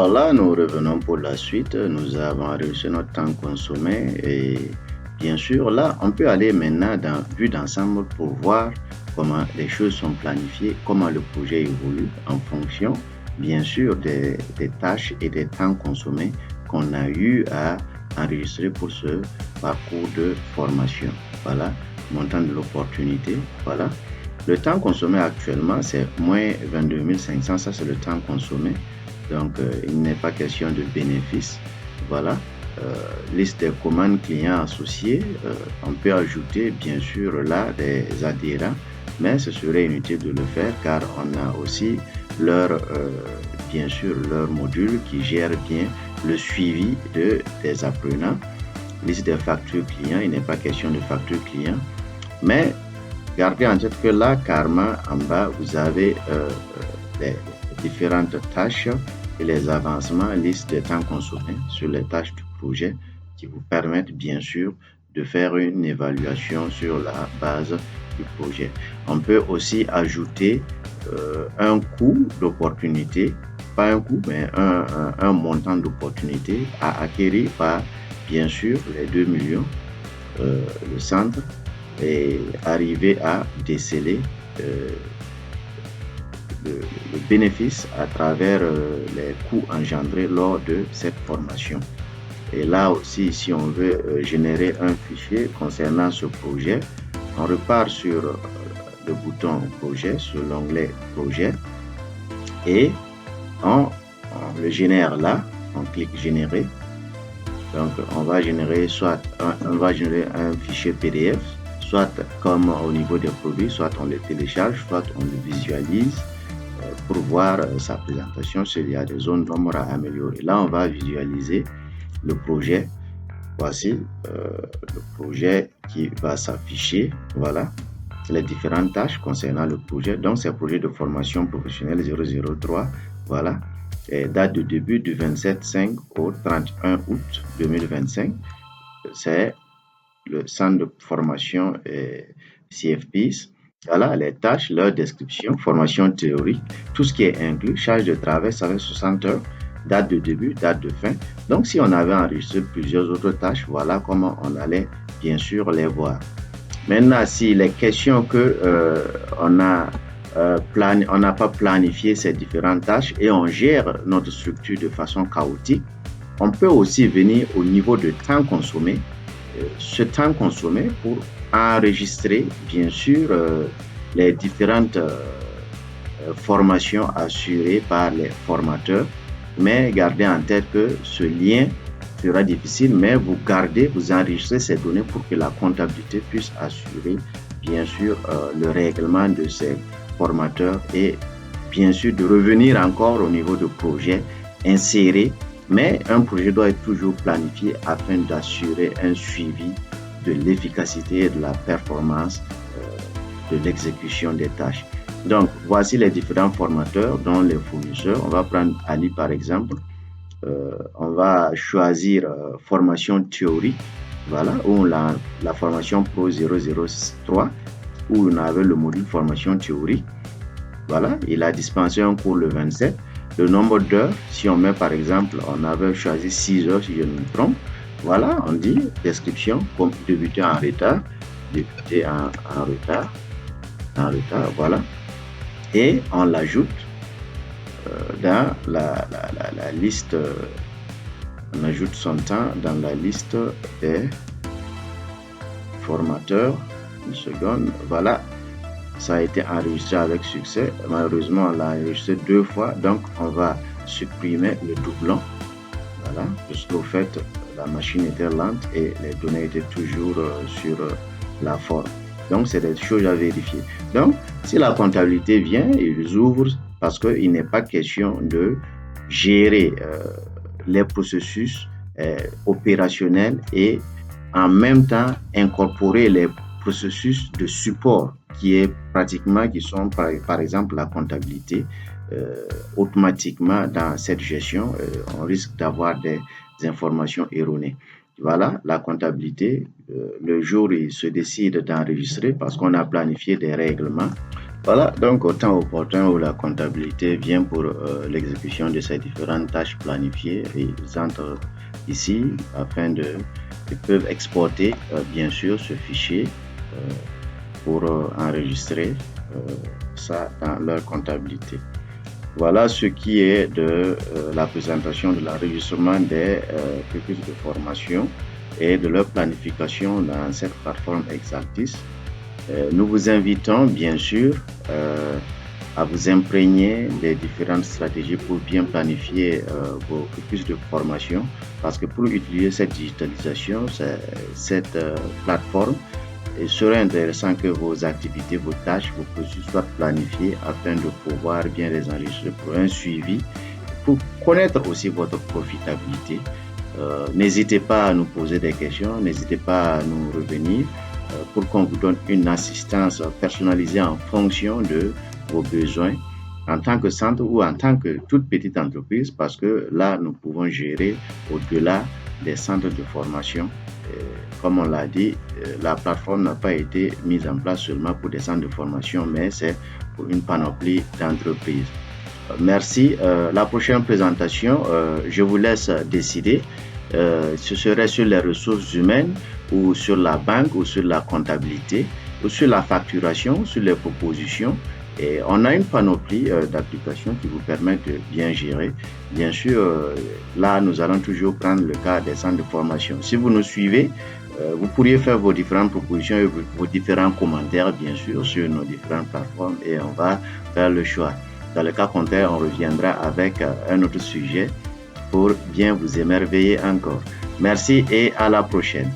Alors là, nous revenons pour la suite. Nous avons réussi notre temps consommé et bien sûr, là, on peut aller maintenant dans vue d'ensemble pour voir comment les choses sont planifiées, comment le projet évolue en fonction, bien sûr, des tâches et des temps consommés qu'on a eu à enregistrer pour ce parcours de formation. Voilà, montant de l'opportunité. Voilà. Le temps consommé actuellement, c'est moins 22 500. Ça, c'est le temps consommé. Donc, il n'est pas question de bénéfice. Voilà. Liste des commandes clients associés. On peut ajouter, bien sûr, là des adhérents, mais ce serait inutile de le faire car on a aussi bien sûr, leur module qui gère bien le suivi des apprenants. Liste des factures clients. Il n'est pas question de factures clients, mais gardez en tête que là, carrément, en bas, vous avez les différentes tâches et les avancements, liste des temps consommés sur les tâches du projet qui vous permettent bien sûr de faire une évaluation sur la base du projet. On peut aussi ajouter un coût d'opportunité, pas un coût, mais un montant d'opportunité à acquérir par bien sûr les 2 millions, le centre, et arriver à déceler le bénéfice à travers les coûts engendrés lors de cette formation. Et là aussi, si on veut générer un fichier concernant ce projet, on repart sur le bouton projet, sur l'onglet projet, et on le génère là, on clique générer. Donc on va générer un fichier PDF, soit comme au niveau des produits, soit on le télécharge, soit on le visualise pour voir sa présentation, s'il y a des zones d'ombre à améliorer. Là, on va visualiser le projet. Voici le projet qui va s'afficher. Voilà les différentes tâches concernant le projet. Donc, c'est le projet de formation professionnelle 003. Voilà. Et date de début du 27/5 au 31 août 2025. C'est le centre de formation CFPIS. Voilà les tâches, leur description, formation théorique, tout ce qui est inclus, charge de travail, ça fait 60 heures, date de début, date de fin. Donc, si on avait enregistré plusieurs autres tâches, voilà comment on allait bien sûr les voir. Maintenant, si les questions que on n'a pas planifié ces différentes tâches et on gère notre structure de façon chaotique, on peut aussi venir au niveau de temps consommé. Ce temps consommé pour enregistrer, bien sûr, les différentes formations assurées par les formateurs, mais gardez en tête que ce lien sera difficile, mais vous enregistrez ces données pour que la comptabilité puisse assurer, bien sûr, le règlement de ces formateurs et, bien sûr, de revenir encore au niveau de projet inséré. Mais un projet doit être toujours planifié afin d'assurer un suivi de l'efficacité et de la performance de l'exécution des tâches. Donc, voici les différents formateurs, dont les fournisseurs. On va prendre Ali par exemple. On va choisir formation théorique, voilà, où la formation Pro 003, où on avait le module formation théorique. Voilà, il a dispensé un cours le 27. Le nombre d'heures, si on met par exemple, on avait choisi 6 heures si je ne me trompe. Voilà, on dit description, comme débuter en retard, voilà. Et on l'ajoute dans la liste, on ajoute son temps dans la liste des formateurs. Une seconde, voilà. Ça a été enregistré avec succès. Malheureusement, on l'a enregistré 2 fois, donc on va supprimer le doublon. Voilà, puisqu'au fait, la machine était lente et les données étaient toujours sur la forme. Donc, c'est des choses à vérifier. Donc, si la comptabilité vient, ils ouvrent parce qu'il n'est pas question de gérer les processus opérationnels et en même temps incorporer les processus de support qui sont par exemple la comptabilité. Automatiquement dans cette gestion, on risque d'avoir des informations erronées. Voilà, la comptabilité, le jour où il se décide d'enregistrer parce qu'on a planifié des règlements, Voilà, donc au temps opportun où la comptabilité vient pour l'exécution de ces différentes tâches planifiées, et ils entrent ici afin de, ils peuvent exporter bien sûr ce fichier euh, pour enregistrer euh, ça dans leur comptabilité. Voilà ce qui est de la présentation de l'enregistrement des cursus de formation et de leur planification dans cette plateforme Exactis. Nous vous invitons bien sûr à vous imprégner des différentes stratégies pour bien planifier vos cursus de formation parce que pour utiliser cette digitalisation, cette plateforme, il serait intéressant que vos activités, vos tâches, vos processus soient planifiés afin de pouvoir bien les enregistrer pour un suivi, pour connaître aussi votre profitabilité. N'hésitez pas à nous poser des questions, n'hésitez pas à nous revenir pour qu'on vous donne une assistance personnalisée en fonction de vos besoins en tant que centre ou en tant que toute petite entreprise parce que là, nous pouvons gérer au-delà des centres de formation. Comme on l'a dit, la plateforme n'a pas été mise en place seulement pour des centres de formation, mais c'est pour une panoplie d'entreprises. Merci. La prochaine présentation, je vous laisse décider. Ce serait sur les ressources humaines ou sur la banque ou sur la comptabilité ou sur la facturation, sur les propositions. Et on a une panoplie d'applications qui vous permettent de bien gérer. Bien sûr, là, nous allons toujours prendre le cas des centres de formation. Si vous nous suivez, vous pourriez faire vos différentes propositions et vos différents commentaires, bien sûr, sur nos différentes plateformes et on va faire le choix. Dans le cas contraire, on reviendra avec un autre sujet pour bien vous émerveiller encore. Merci et à la prochaine.